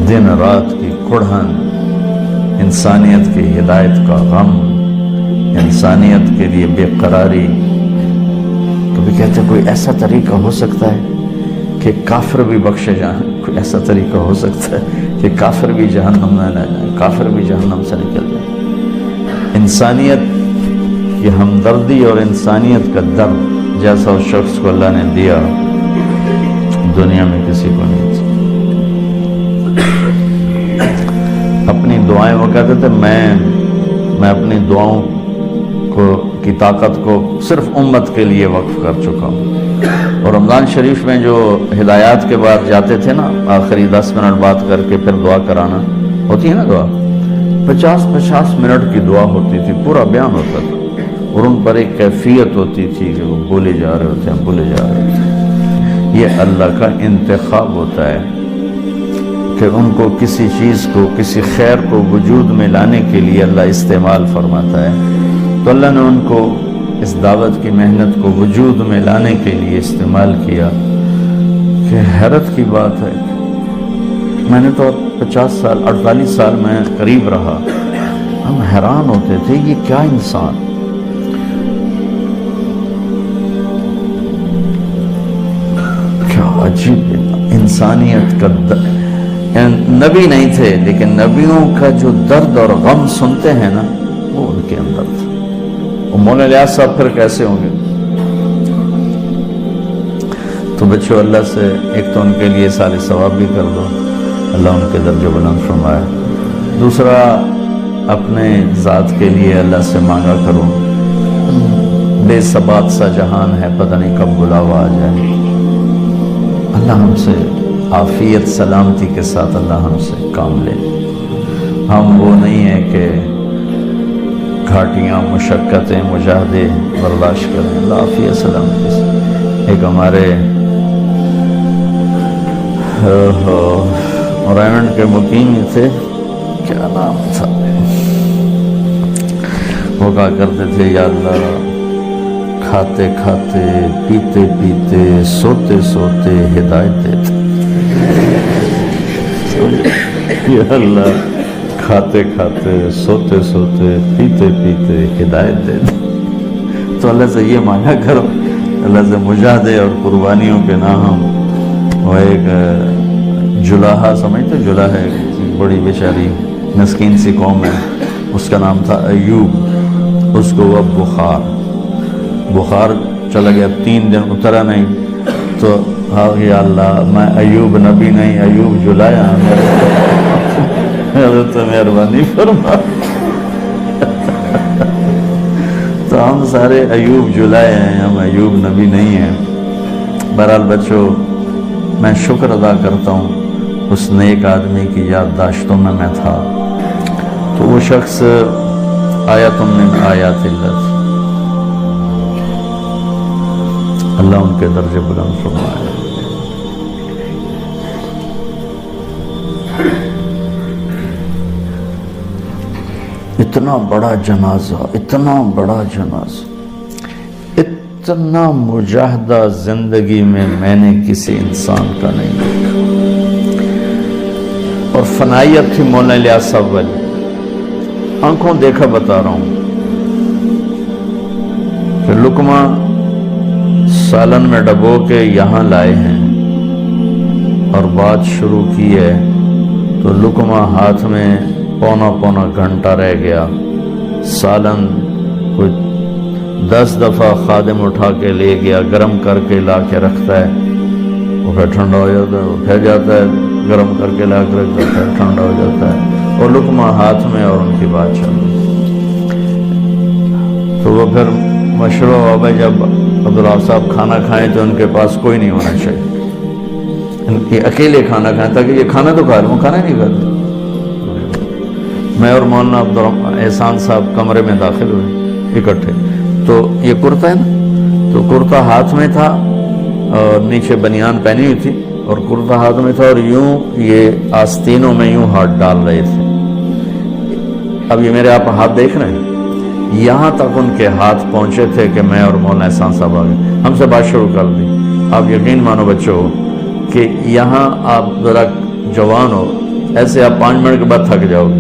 دن رات کی کڑھن، انسانیت کی ہدایت کا غم، انسانیت کے لیے بے قراری. کبھی کہتے کوئی ایسا طریقہ ہو سکتا ہے کہ کافر بھی بخشے جائیں، کوئی ایسا طریقہ ہو سکتا ہے کہ کافر بھی جہنم میں نہ جائیں، کافر بھی جہنم سے نکل جائیں. انسانیت کی ہمدردی اور انسانیت کا درد جیسا اس شخص کو اللہ نے دیا دنیا میں کسی کو نہیں تھی. اپنی دعائیں وہ کہتے تھے میں اپنی دعاؤں کی طاقت کو صرف امت کے لیے وقف کر چکا ہوں. اور رمضان شریف میں جو ہدایات کے بعد جاتے تھے نا، آخری 10 منٹ بات کر کے پھر دعا کرانا ہوتی ہے نا، دعا 50 منٹ کی دعا ہوتی تھی، پورا بیان ہوتا تھا، اور ان پر ایک کیفیت ہوتی تھی کہ وہ بولے جا رہے ہوتے ہیں، بولے جا رہے ہوتے ہیں. یہ اللہ کا انتخاب ہوتا ہے کہ ان کو کسی چیز کو، کسی خیر کو وجود میں لانے کے لیے اللہ استعمال فرماتا ہے. تو اللہ نے ان کو اس دعوت کی محنت کو وجود میں لانے کے لیے استعمال کیا. کہ حیرت کی بات ہے، میں نے تو 50 سال 48 سال میں قریب رہا، ہم حیران ہوتے تھے یہ کیا انسان، کیا عجیب انسانیت کا نبی نہیں تھے لیکن نبیوں کا جو درد اور غم سنتے ہیں نا وہ ان کے اندر تھا. مولانا الیاس صاحب پھر کیسے ہوں گے؟ تو بچوں اللہ سے ایک تو ان کے لیے سال ثواب بھی کر دو، اللہ ان کے درجے بلند فرمائے. دوسرا اپنے ذات کے لیے اللہ سے مانگا کرو، بے ثبات سا جہان ہے، پتہ نہیں کب بلاوا آ جائے. اللہ ہم سے عافیت سلامتی کے ساتھ اللہ ہم سے کام لے. ہم وہ نہیں ہیں کہ گھاٹیاں، مشقتیں، مجاہدے برداشت کریں. اللہ عافیت سلامتی سے. ایک ہمارے رائمنڈ کے مقیم تھے، کیا نام تھا، وہ کہا کرتے تھے یا اللہ کھاتے کھاتے، پیتے پیتے، سوتے سوتے ہدایت دیتے. یا اللہ کھاتے کھاتے، سوتے سوتے، پیتے پیتے ہدایت دیتے. تو اللہ سے یہ مانگا کرو، اللہ سے مجاہدے اور قربانیوں کے نام. وہ ایک جلاحہ سمجھتے، جلاح ہے بڑی بیچاری مسکین سی قوم ہے، اس کا نام تھا ایوب. اس کو وہ بخار چلا گیا، 3 دن اترا نہیں. تو ہاں یا اللہ میں ایوب نبی نہیں، ایوب جلایا، تو مہربانی فرما. تو ہم سارے ایوب جلائے ہیں، ہم ایوب نبی نہیں ہیں. بہرحال بچوں میں شکر ادا کرتا ہوں اس نیک آدمی کی یادداشتوں میں تھا. تو وہ شخص آیت من آیات اللہ تھی. اللہ ان کے درجے بلند فرمائے. اتنا بڑا جنازہ، اتنا بڑا جنازہ، اتنا مجاہدہ زندگی میں نے کسی انسان کا نہیں دیکھا. اور فنائیت تھی مولانا الیاس صاحب والی. آنکھوں دیکھا بتا رہا ہوں کہ لقمہ سالن میں ڈبو کے یہاں لائے ہیں اور بات شروع کی ہے تو لقمہ ہاتھ میں پونا گھنٹہ رہ گیا. سالن کوئی 10 دفعہ خادم اٹھا کے لے گیا، گرم کر کے لا کے رکھتا ہے، وہ پھر ٹھنڈا ہو جاتا ہے، وہ پھر جاتا ہے، گرم کر کے لا کے رکھ دیتا ہے، ٹھنڈا ہو جاتا ہے، اور لقمہ ہاتھ میں اور ان کی بات چل رہی. تو وہ پھر مشورہ ہوا بھائی جب عبداللہ صاحب کھانا کھائیں تو ان کے پاس کوئی نہیں ہونا چاہیے، یہ اکیلے کھانا کھائیں تاکہ یہ کھانا تو کھا لیں، وہ کھانا نہیں کھاتے. میں اور مولانا عبدالرحمن احسان صاحب کمرے میں داخل ہوئے اکٹھے. تو یہ کرتا ہے نا، تو کرتا ہاتھ میں تھا اور نیچے بنیان پہنی ہوئی تھی اور کرتا ہاتھ میں تھا، اور یوں یہ آستینوں میں یوں ہاتھ ڈال رہے تھے. اب یہ میرے آپ ہاتھ دیکھ رہے ہیں، یہاں تک ان کے ہاتھ پہنچے تھے کہ میں اور مولانا احسان صاحب آ گئے، ہم سے بات شروع کر دی. آپ یقین مانو بچوں کہ یہاں آپ ذرا جوان ہو ایسے آپ 5 منٹ کے بعد تھک جاؤ گے.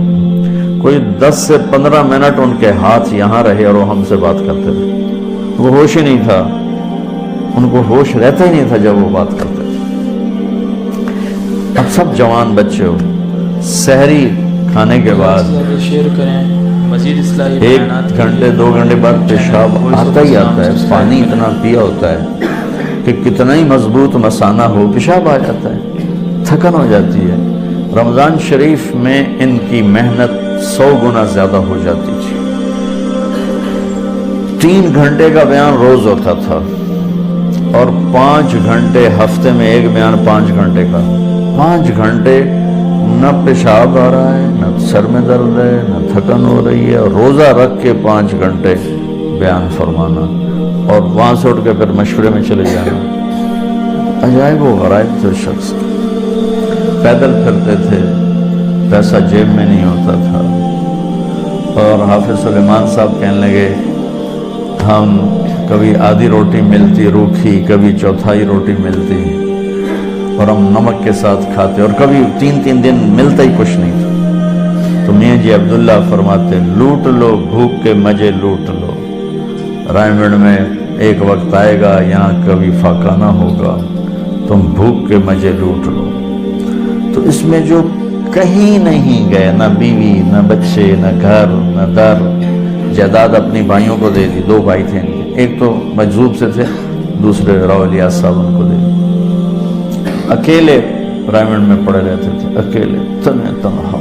کوئی 10 سے 15 منٹ ان کے ہاتھ یہاں رہے اور وہ ہم سے بات کرتے رہے. وہ ہوش ہی نہیں تھا, ان کو ہوش رہتا ہی نہیں تھا جب وہ بات کرتے تھے. اب سب جوان بچے ہو, سحری کھانے کے بعد شیئر کریں مزید اصلاحی 1 گھنٹے 2 گھنٹے بعد پیشاب آتا ہی آتا ہے. پانی اتنا پیا ہوتا ہے کہ کتنا ہی مضبوط مثانہ ہو پیشاب آ جاتا ہے, تھکن ہو جاتی ہے. رمضان شریف میں ان کی محنت 100 گنا زیادہ ہو جاتی تھی. 3 گھنٹے کا بیان روز ہوتا تھا اور 5 گھنٹے ہفتے میں ایک بیان 5 گھنٹے کا. 5 گھنٹے نہ پیشاب آ رہا ہے, نہ سر میں درد ہے, نہ تھکن ہو رہی ہے, اور روزہ رکھ کے 5 گھنٹے بیان فرمانا اور وہاں سے اٹھ کے پھر مشورے میں چلے جانا. عجائب و غرائب تھے شخص. پیدل پھرتے تھے, پیسہ جیب میں نہیں ہوتا تھا. اور حافظ سلیمان صاحب کہنے لگے ہم کبھی آدھی روٹی ملتی روکھی, کبھی چوتھائی روٹی ملتی, اور ہم نمک کے ساتھ کھاتے, اور کبھی 3 دن ملتا ہی کچھ نہیں تھا. تو میاں جی عبداللہ فرماتے لوٹ لو بھوک کے مزے لوٹ لو. رائے میں ایک وقت آئے گا یہاں کبھی فاقہ نہ ہوگا, تم بھوک کے مزے لوٹ لو. تو اس میں جو کہیں نہیں گئے, نہ بیوی نہ بچے نہ گھر نہ در, جائیداد اپنی بھائیوں کو دے دی. 2 بھائی تھے ان کے, ایک تو مجذوب سے تھے, دوسرے راؤ الیاس صاحب ان کو دے دی. اکیلے رائمنڈ میں پڑے رہتے تھے, اکیلے تنہا.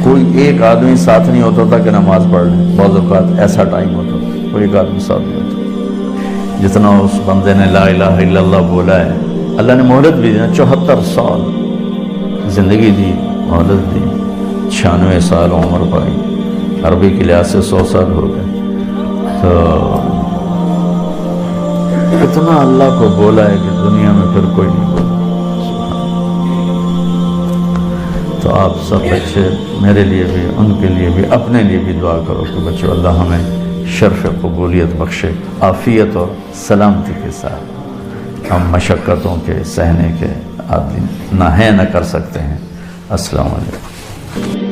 کوئی ایک آدمی ساتھ نہیں ہوتا تھا کہ نماز پڑھ لیں. بعض اوقات ایسا ٹائم ہوتا تھا کوئی ایک آدمی ساتھ نہیں ہوتا. جتنا اس بندے نے لا الہ الا اللہ بولا ہے, اللہ نے مہلت بھی دی نا, 74 سال زندگی دی, مہلت دی. 96 سال عمر پائی, عربی کے لحاظ سے 100 سال ہو گئے. تو اتنا اللہ کو بولا ہے کہ دنیا میں پھر کوئی نہیں بولا. تو آپ سب بچے میرے لیے بھی, ان کے لیے بھی, اپنے لیے بھی دعا کرو کہ بچوں اللہ ہمیں شرف قبولیت بخشے, عافیت اور سلامتی کے ساتھ. ہم مشقتوں کے سہنے کے عادی نہ ہیں, نہ کر سکتے ہیں. السلام علیکم.